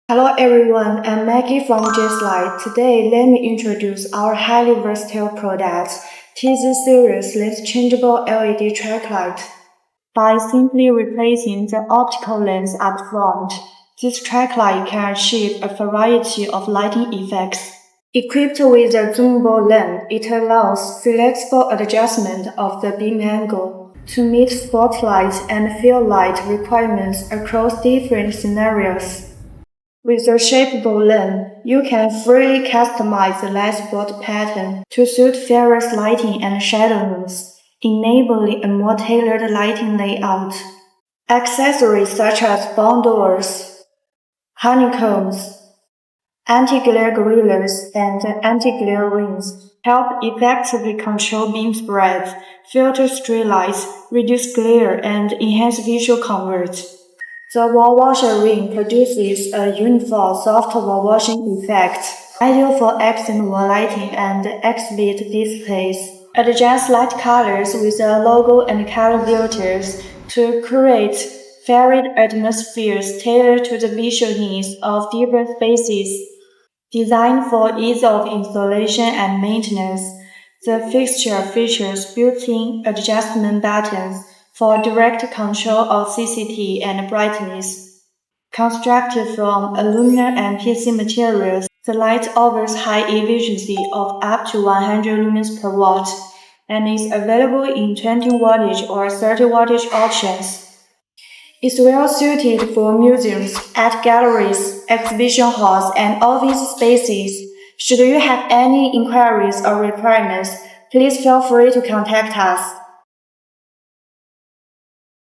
Hello everyone, I'm Maggie from Light. Today, let me introduce our highly versatile product, TZ Series Lens-Changeable LED track light. By simply replacing the optical lens up front, this track light can achieve a variety of lighting effects. Equipped with a zoomable lens, it allows flexible adjustment of the beam angle to meet spotlight and field light requirements across different scenarios. With a shapeable lens, you can freely customize the light spot pattern to suit various lighting and shadows, enabling a more tailored lighting layout. Accessories such as barn doors, honeycombs, anti-glare grillers, and anti-glare rings help effectively control beam spread, filter stray lights, reduce glare, and enhance visual comfort. The wall washer ring produces a uniform soft wall washing effect, ideal for accent wall lighting and exhibit displays. Adjust light colors with a logo and color filters to create varied atmospheres tailored to the visual needs of different spaces. Designed for ease of installation and maintenance, the fixture features built-in adjustment buttons for direct control of CCT and brightness. Constructed from aluminum and PC materials, the light offers high efficiency of up to 100 lumens per watt and is available in 20 wattage or 30 wattage options. It's well suited for museums, art galleries, exhibition halls, and office spaces. Should you have any inquiries or requirements, please feel free to contact us.